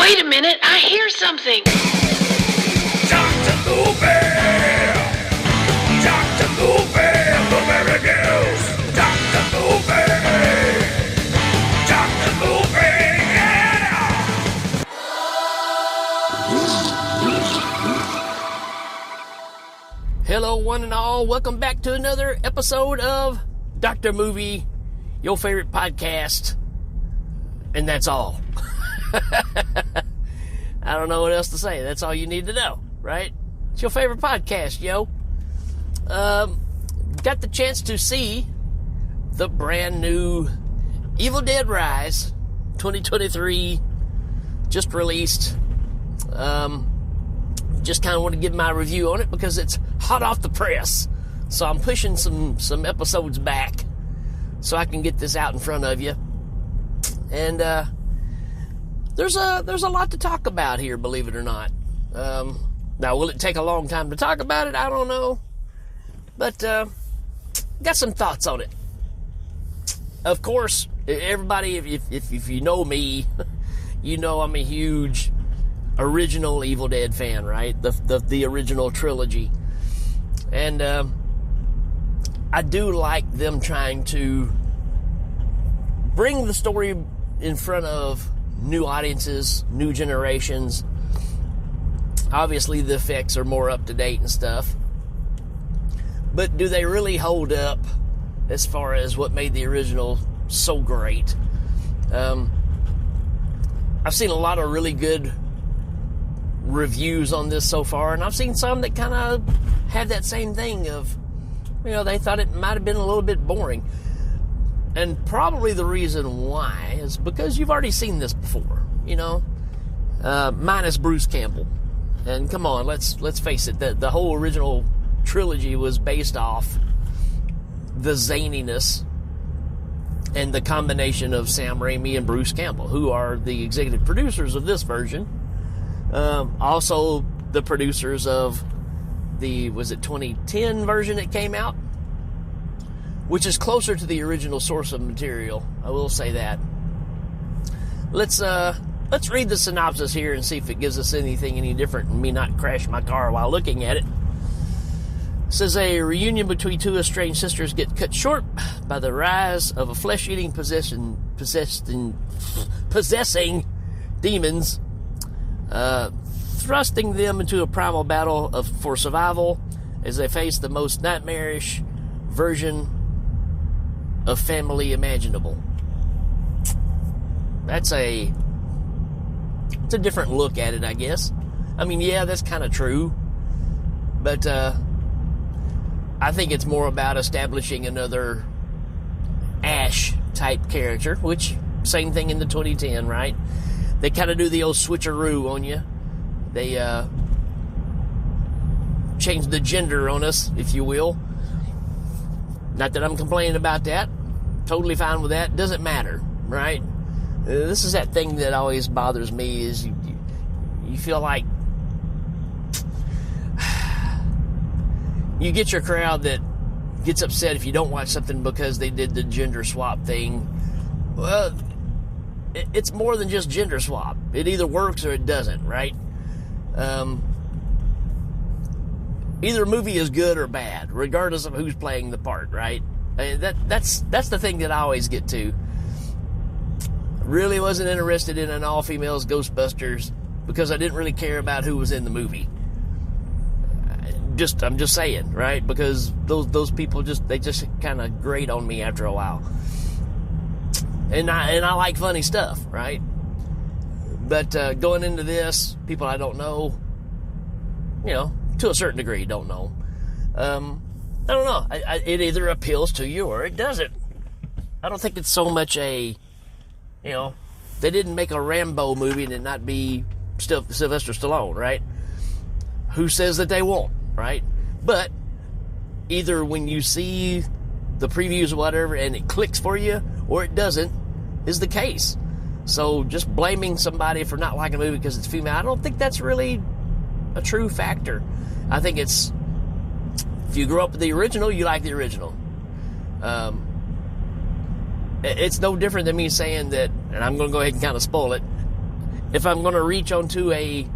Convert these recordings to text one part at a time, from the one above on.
Wait a minute, I hear something. Dr. Luby! Dr. Luby! Blueberry News! Dr. Luby! Dr. Luby! Yeah! Hello, one and all. Welcome back to another episode of Dr. Movie, your favorite podcast. And that's all. I don't know what else to say. That's all you need to know, right? It's your favorite podcast, yo. Got the chance to see the brand new Evil Dead Rise 2023, just released. Just kind of want to give my review on it because it's hot off the press. So I'm pushing some episodes back so I can get this out in front of you. And there's a lot to talk about here, believe it or not. Now, will it take a long time to talk about it? I don't know. But got some thoughts on it. Of course, everybody, if you know me, you know I'm a huge original Evil Dead fan, right? The original trilogy. And I do like them trying to bring the story in front of new audiences, new generations. Obviously, the effects are more up to date and stuff. But do they really hold up as far as what made the original so great? I've seen a lot of really good reviews on this so far, and I've seen some that kind of have that same thing of, they thought it might have been a little bit boring. And probably the reason why is because you've already seen this before, minus Bruce Campbell. And come on, let's face it, the whole original trilogy was based off the zaniness and the combination of Sam Raimi and Bruce Campbell, who are the executive producers of this version. Also the producers of the 2010 version that came out, which is closer to the original source of material. I will say that. Let's read the synopsis here and see if it gives us anything any different and me not crash my car while looking at it. It says a reunion between two estranged sisters get cut short by the rise of a flesh-eating possessing demons, thrusting them into a primal battle for survival as they face the most nightmarish version of family imaginable. It's a different look at it, I guess. I mean, yeah, that's kind of true, but I think it's more about establishing another Ash type character, which same thing in the 2010, right? They kind of do the old switcheroo on you. They change the gender on us, if you will. Not that I'm complaining about that. Totally fine with that. Doesn't matter, right? This is that thing that always bothers me is you feel like you get your crowd that gets upset if you don't watch something because they did the gender swap thing. Well, it's more than just gender swap. It either works or it doesn't, right? Either movie is good or bad, regardless of who's playing the part, right? That's the thing that I always get to. Really wasn't interested in an all-females Ghostbusters because I didn't really care about who was in the movie. I'm just saying, right? Because those people just kind of grate on me after a while. And I like funny stuff, right? But going into this, people I don't know, to a certain degree, don't know. I don't know. It either appeals to you or it doesn't. I don't think it's so much they didn't make a Rambo movie and it not be Sylvester Stallone, right? Who says that they won't, right? But either when you see the previews or whatever and it clicks for you or it doesn't is the case. So just blaming somebody for not liking a movie because it's female, I don't think that's really a true factor. I think it's, if you grew up with the original, you like the original. It's no different than me saying that, and I'm going to go ahead and kind of spoil it, if I'm going to reach into a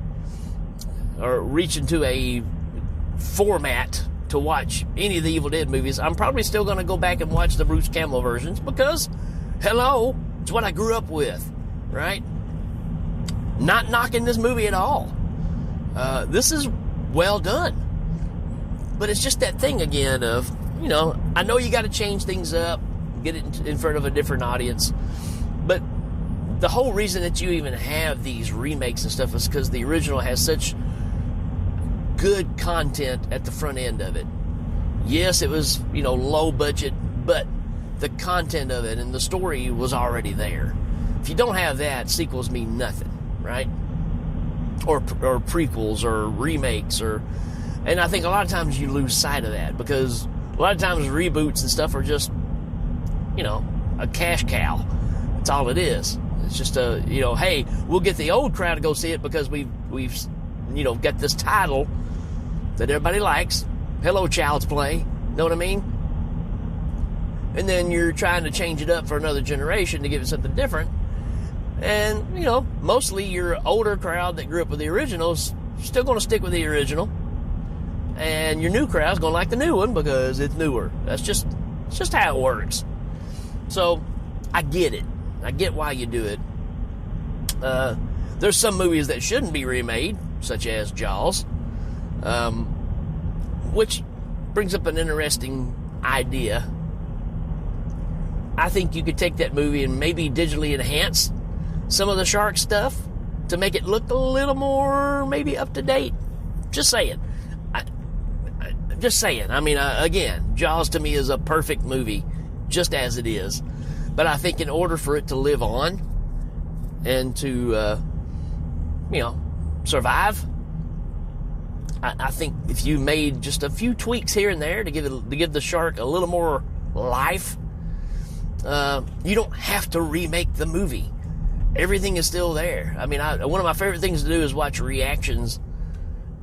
format to watch any of the Evil Dead movies, I'm probably still going to go back and watch the Bruce Campbell versions because, hello, it's what I grew up with, right? Not knocking this movie at all. This is well done. But it's just that thing again of, I know you got to change things up, get it in front of a different audience, but the whole reason that you even have these remakes and stuff is because the original has such good content at the front end of it. Yes, it was, low budget, but the content of it and the story was already there. If you don't have that, sequels mean nothing, right? Or prequels or remakes and I think a lot of times you lose sight of that because a lot of times reboots and stuff are just, a cash cow. That's all it is. It's just hey, we'll get the old crowd to go see it because we've got this title that everybody likes. Hello, Child's Play. Know what I mean? And then you're trying to change it up for another generation to give it something different. And, mostly your older crowd that grew up with the originals still going to stick with the original. And your new crowd's going to like the new one because it's newer. It's just how it works. So, I get it. I get why you do it. There's some movies that shouldn't be remade, such as Jaws, which brings up an interesting idea. I think you could take that movie and maybe digitally enhance some of the shark stuff to make it look a little more maybe up to date. Just saying. Just saying. I mean, again, Jaws to me is a perfect movie, just as it is. But I think in order for it to live on and to, survive, I think if you made just a few tweaks here and there to give the shark a little more life, you don't have to remake the movie. Everything is still there. I mean, one of my favorite things to do is watch reactions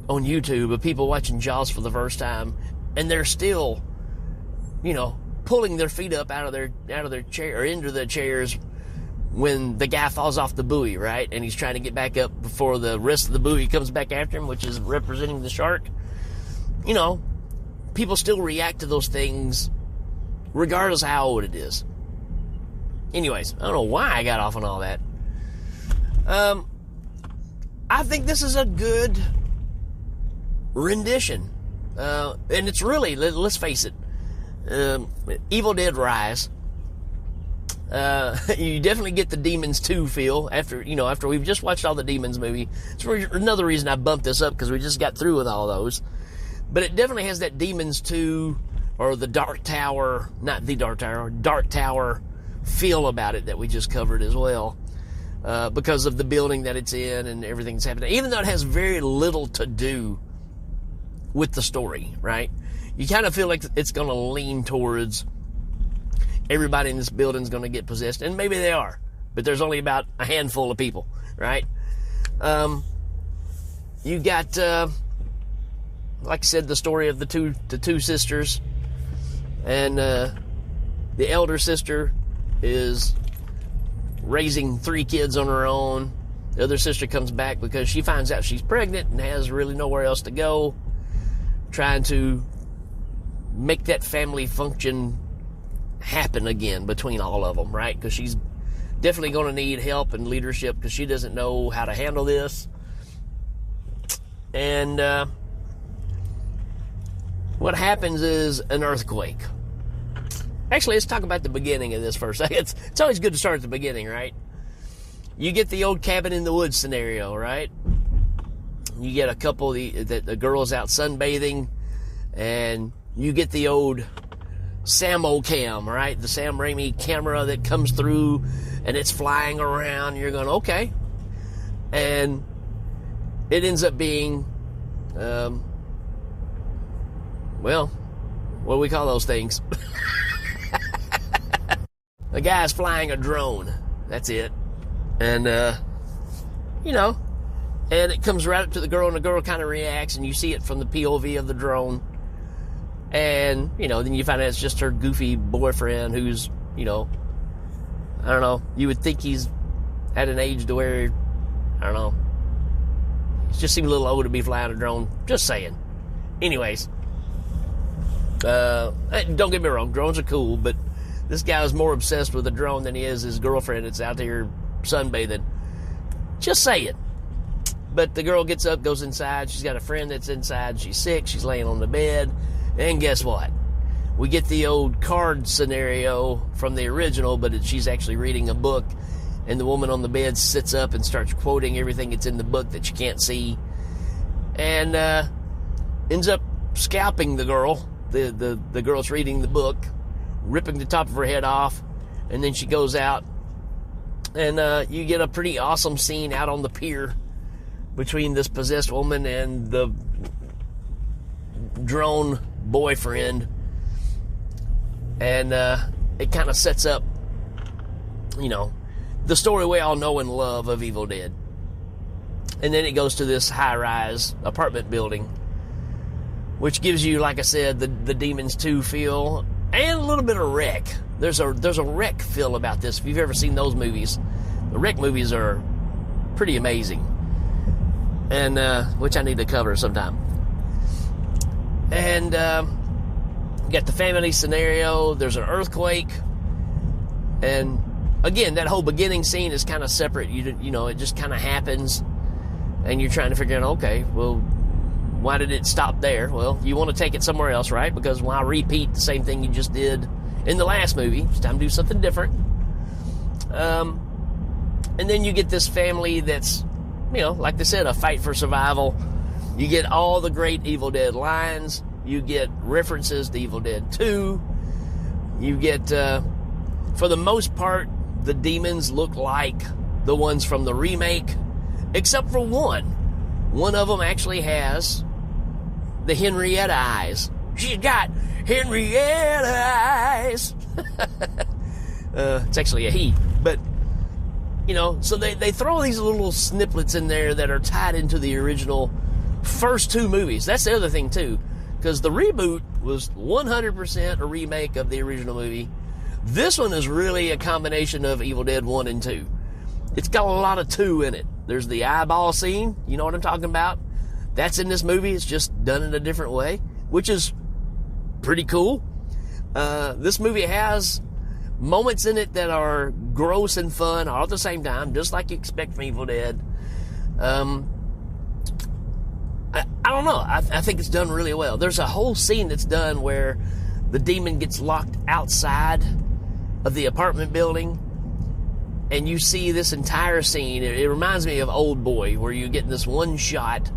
on YouTube of people watching Jaws for the first time, and they're still, pulling their feet up out of their chair or into their chairs when the guy falls off the buoy, right? And he's trying to get back up before the rest of the buoy comes back after him, which is representing the shark. People still react to those things regardless of how old it is. Anyways, I don't know why I got off on all that. I think this is a good rendition. And it's really, let's face it, Evil Dead Rise. You definitely get the Demons 2 feel after we've just watched all the Demons movie. It's another reason I bumped this up because we just got through with all those. But it definitely has that Demons 2 or the Dark Tower, not the Dark Tower, Dark Tower feel about it that we just covered as well. Because of the building that it's in and everything that's happening. Even though it has very little to do with the story, right? You kind of feel like it's going to lean towards everybody in this building is going to get possessed, and maybe they are, but there's only about a handful of people, right? You got, like I said, the story of the two sisters, and the elder sister is raising 3 kids on her own. The other sister comes back because she finds out she's pregnant and has really nowhere else to go, trying to make that family function happen again between all of them, right? Because she's definitely going to need help and leadership because she doesn't know how to handle this. And what happens is an earthquake. Actually, let's talk about the beginning of this first. It's always good to start at the beginning, right? You get the old cabin in the woods scenario, right? You get a couple, the girls out sunbathing, and you get the old Samo cam, right? The Sam Raimi camera that comes through, and it's flying around. You're going, okay. And it ends up being, well, what do we call those things? The guy's flying a drone. That's it. And, and it comes right up to the girl, and the girl kind of reacts, and you see it from the POV of the drone. And, then you find out it's just her goofy boyfriend who's, I don't know, you would think he's at an age to where, I I don't know. He just seemed a little old to be flying a drone. Just saying. Anyways, don't get me wrong, drones are cool, but this guy is more obsessed with a drone than he is his girlfriend that's out there sunbathing. Just saying. But the girl gets up, goes inside. She's got a friend that's inside. She's sick. She's laying on the bed. And guess what? We get the old card scenario from the original, but she's actually reading a book. And the woman on the bed sits up and starts quoting everything that's in the book that you can't see. And ends up scalping the girl. The girl's reading the book, ripping the top of her head off. And then she goes out. And you get a pretty awesome scene out on the pier between this possessed woman and the drone boyfriend. And it kind of sets up, you know, the story we all know and love of Evil Dead. And then it goes to this high-rise apartment building, which gives you, like I said, the Demons 2 feel and a little bit of Wreck. There's a Wreck feel about this. If you've ever seen those movies, the Wreck movies are pretty amazing. And which I need to cover sometime. And you got the family scenario. There's an earthquake, and again, that whole beginning scene is kind of separate. You know, it just kind of happens, and you're trying to figure out, okay, well, why did it stop there? Well, you want to take it somewhere else, right? Because why repeat the same thing you just did in the last movie? It's time to do something different. And then you get this family that's, you know, like they said, a fight for survival. You get all the great Evil Dead lines. You get references to Evil Dead 2. You get, for the most part, the demons look like the ones from the remake, except for one. One of them actually has the Henrietta eyes. She's got Henrietta eyes. It's actually a he, but you know, so they throw these little snippets in there that are tied into the original first two movies. That's the other thing, too, because the reboot was 100% a remake of the original movie. This one is really a combination of Evil Dead 1 and 2. It's got a lot of 2 in it. There's the eyeball scene. You know what I'm talking about? That's in this movie. It's just done in a different way, which is pretty cool. This movie has moments in it that are gross and fun all at the same time, just like you expect from Evil Dead. I don't know. I think it's done really well. There's a whole scene that's done where the demon gets locked outside of the apartment building, and you see this entire scene. It reminds me of Old Boy, where you're getting this one shot,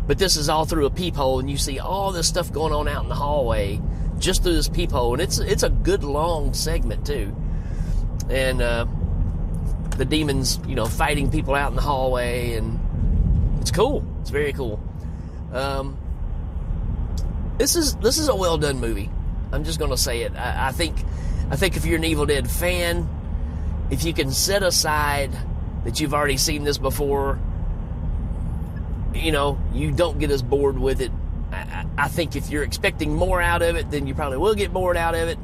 but this is all through a peephole, and you see all this stuff going on out in the hallway just through this peephole, and it's a good long segment too. And the demons, you know, fighting people out in the hallway, and it's cool. It's very cool. This is a well done movie. I'm just gonna say it. I think if you're an Evil Dead fan, if you can set aside that you've already seen this before, you know, you don't get as bored with it. I think if you're expecting more out of it, then you probably will get bored out of it.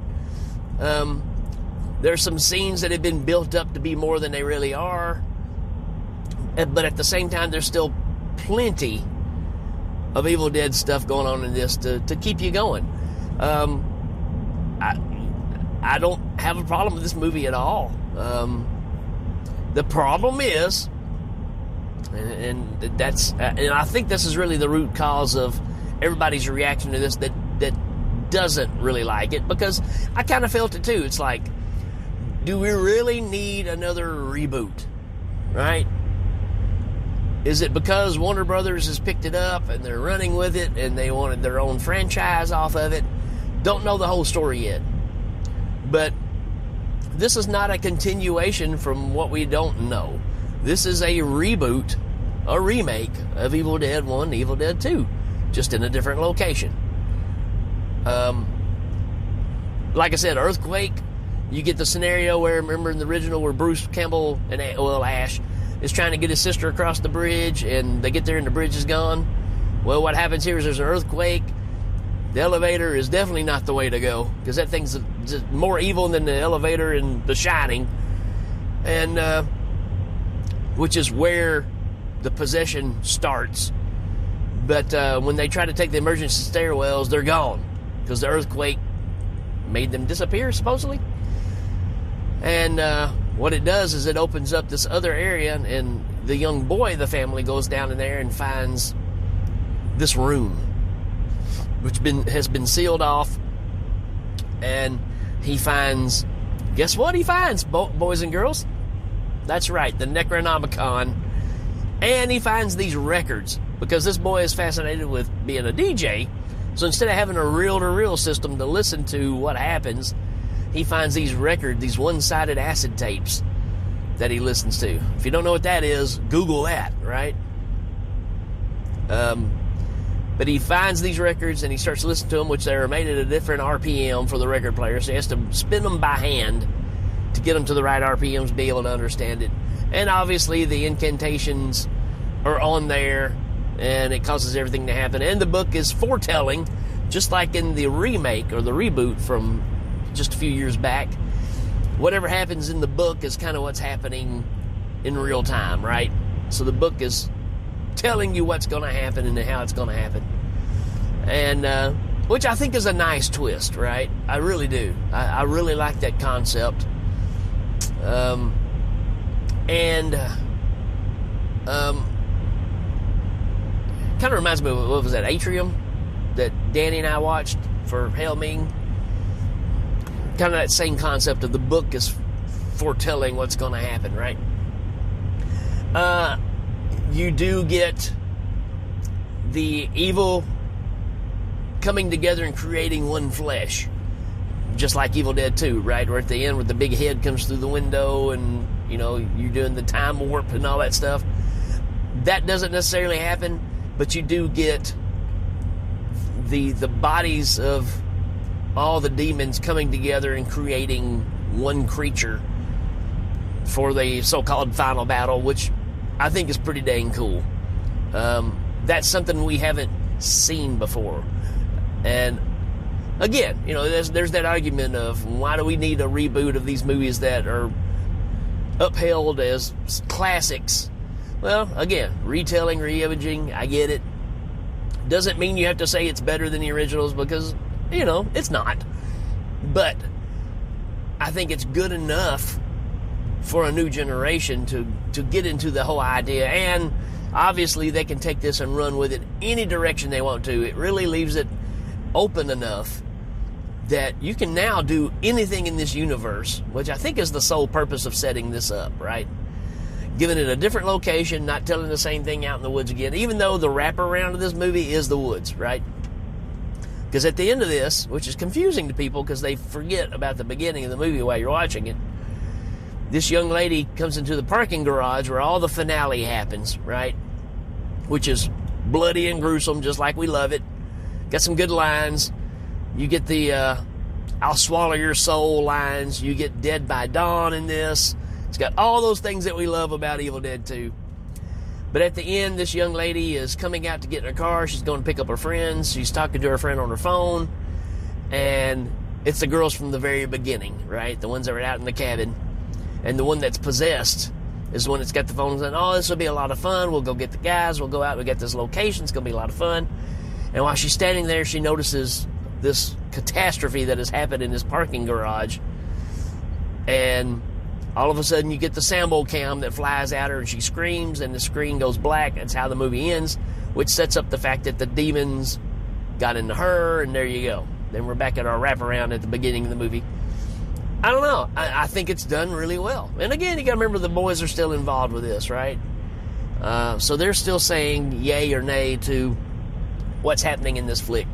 There's some scenes that have been built up to be more than they really are, but at the same time, there's still plenty of Evil Dead stuff going on in this to keep you going. I don't have a problem with this movie at all. The problem is, and I think this is really the root cause of everybody's reaction to this that doesn't really like it, because I kind of felt it too. It's like, do we really need another reboot, right? Is it because Warner Brothers has picked it up and they're running with it and they wanted their own franchise off of it? Don't know the whole story yet. But this is not a continuation from what we don't know. This is a reboot, a remake of Evil Dead 1 and Evil Dead 2, just in a different location. Like I said, earthquake. You get the scenario where, remember in the original, where Bruce Campbell and Ash is trying to get his sister across the bridge, and they get there and the bridge is gone. Well, what happens here is there's an earthquake. The elevator is definitely not the way to go, because that thing's just more evil than the elevator in The Shining, and which is where the possession starts. But when they try to take the emergency stairwells, they're gone because the earthquake made them disappear, supposedly. And what it does is it opens up this other area, and the young boy of the family goes down in there and finds this room, which has been sealed off. And he finds, guess what he finds, boys and girls? That's right, the Necronomicon. And he finds these records, because this boy is fascinated with being a DJ. So instead of having a reel-to-reel system to listen to what happens, he finds these records, these one-sided acid tapes that he listens to. If you don't know what that is, Google that, right? But he finds these records and he starts listening to them, which they are made at a different RPM for the record player. So he has to spin them by hand to get them to the right RPMs to be able to understand it. And obviously the incantations are on there, and it causes everything to happen. And the book is foretelling, just like in the remake or the reboot from just a few years back. Whatever happens in the book is kind of what's happening in real time, right? So the book is telling you what's going to happen and how it's going to happen. And which I think is a nice twist, right? I really do. I really like that concept. Kind of reminds me of, what was that, Atrium, that Danny and I watched for Hail Ming. Kind of that same concept of the book is foretelling what's going to happen, right? You do get the evil coming together and creating one flesh, just like Evil Dead 2, right? Where at the end, where the big head comes through the window and, you know, you're doing the time warp and all that stuff. That doesn't necessarily happen, but you do get the bodies of all the demons coming together and creating one creature for the so-called final battle, which I think is pretty dang cool. That's something we haven't seen before. And again, you know, there's that argument of why do we need a reboot of these movies that are upheld as classics? Well, again, retelling, reimaging, I get it. Doesn't mean you have to say it's better than the originals, because, you know, it's not. But I think it's good enough for a new generation to get into the whole idea. And obviously they can take this and run with it any direction they want to. It really leaves it open enough that you can now do anything in this universe, which I think is the sole purpose of setting this up, right? Giving it a different location, not telling the same thing out in the woods again, even though the wraparound of this movie is the woods, right? Because at the end of this, which is confusing to people because they forget about the beginning of the movie while you're watching it, this young lady comes into the parking garage where all the finale happens, right? Which is bloody and gruesome, just like we love it. Got some good lines. You get the I'll swallow your soul lines. You get Dead by Dawn in this. It's got all those things that we love about Evil Dead 2. But at the end, this young lady is coming out to get in her car. She's going to pick up her friends. She's talking to her friend on her phone. And it's the girls from the very beginning, right? The ones that were out in the cabin. And the one that's possessed is the one that's got the phone saying, oh, this will be a lot of fun. We'll go get the guys. We'll go out. We'll get this location. It's going to be a lot of fun. And while she's standing there, she notices this catastrophe that has happened in this parking garage. And all of a sudden, you get the Sambo cam that flies at her, and she screams, and the screen goes black. That's how the movie ends, which sets up the fact that the demons got into her, and there you go. Then we're back at our wraparound at the beginning of the movie. I don't know. I think it's done really well. And again, you got to remember the boys are still involved with this, right? So they're still saying yay or nay to what's happening in this flick.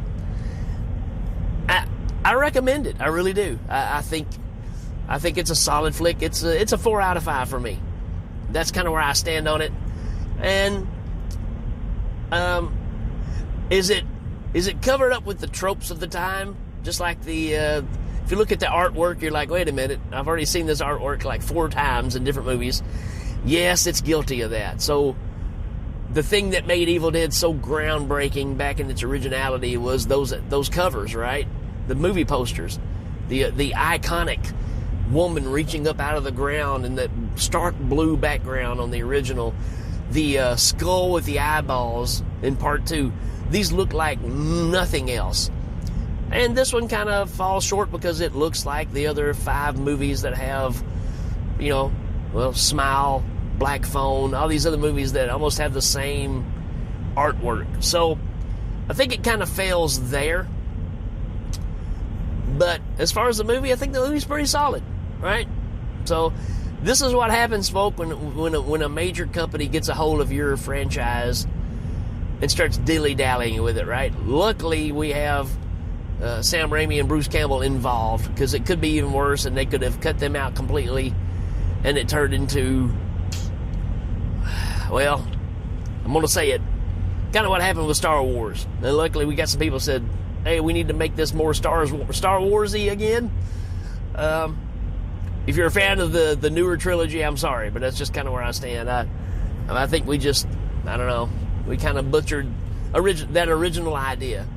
I recommend it. I really do. I think it's a solid flick. It's a 4 out of 5 for me. That's kind of where I stand on it. And is it covered up with the tropes of the time? Just like if you look at the artwork, you're like, wait a minute, I've already seen this artwork like 4 times in different movies. Yes, it's guilty of that. So the thing that made Evil Dead so groundbreaking back in its originality was those covers, right? The movie posters, the iconic woman reaching up out of the ground and that stark blue background on the original. the skull with the eyeballs in part 2, these look like nothing else. And this one kind of falls short because it looks like the other 5 movies that have, Smile, Black Phone, all these other movies that almost have the same artwork. So I think it kind of fails there. But as far as the movie, I think the movie's pretty solid, right? So this is what happens, folks, when a major company gets a hold of your franchise and starts dilly-dallying with it, right? Luckily, we have Sam Raimi and Bruce Campbell involved, because it could be even worse, and they could have cut them out completely, and it turned into, well, I'm going to say it, kind of what happened with Star Wars. And luckily, we got some people said, hey, we need to make this more Star Wars-y again. If you're a fan of the newer trilogy, I'm sorry, but that's just kind of where I stand. I think we just, I don't know, we kind of butchered that original idea.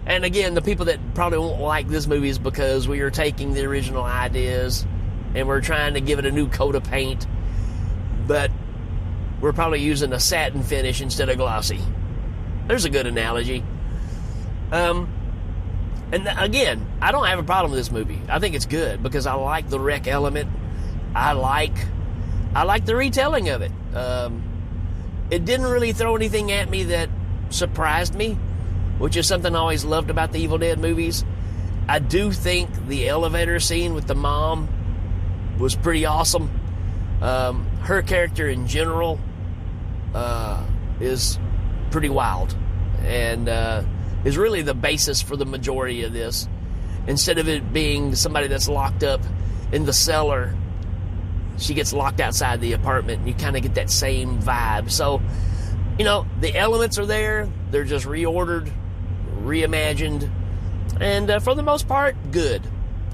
And again, the people that probably won't like this movie is because we are taking the original ideas and we're trying to give it a new coat of paint, but we're probably using a satin finish instead of glossy. There's a good analogy. And again, I don't have a problem with this movie. I think it's good because I like the wreck element. I like the retelling of it. It didn't really throw anything at me that surprised me, which is something I always loved about the Evil Dead movies. I do think the elevator scene with the mom was pretty awesome. Her character in general is pretty wild, and is really the basis for the majority of this. Instead of it being somebody that's locked up in the cellar, she gets locked outside the apartment, and you kind of get that same vibe. So, the elements are there. They're just reordered, reimagined, and for the most part, good.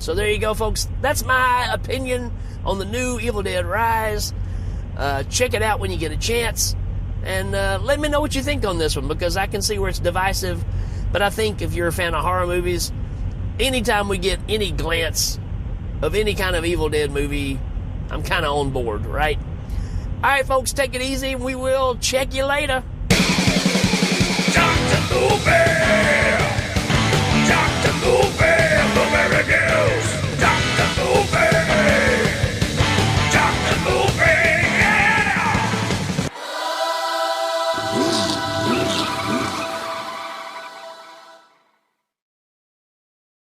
So there you go, folks. That's my opinion on the new Evil Dead Rise. Check it out when you get a chance, and let me know what you think on this one, because I can see where it's divisive. But I think if you're a fan of horror movies, anytime we get any glance of any kind of Evil Dead movie, I'm kind of on board, right? All right, folks, take it easy. We will check you later. Dr. Movie! Dr. Movie!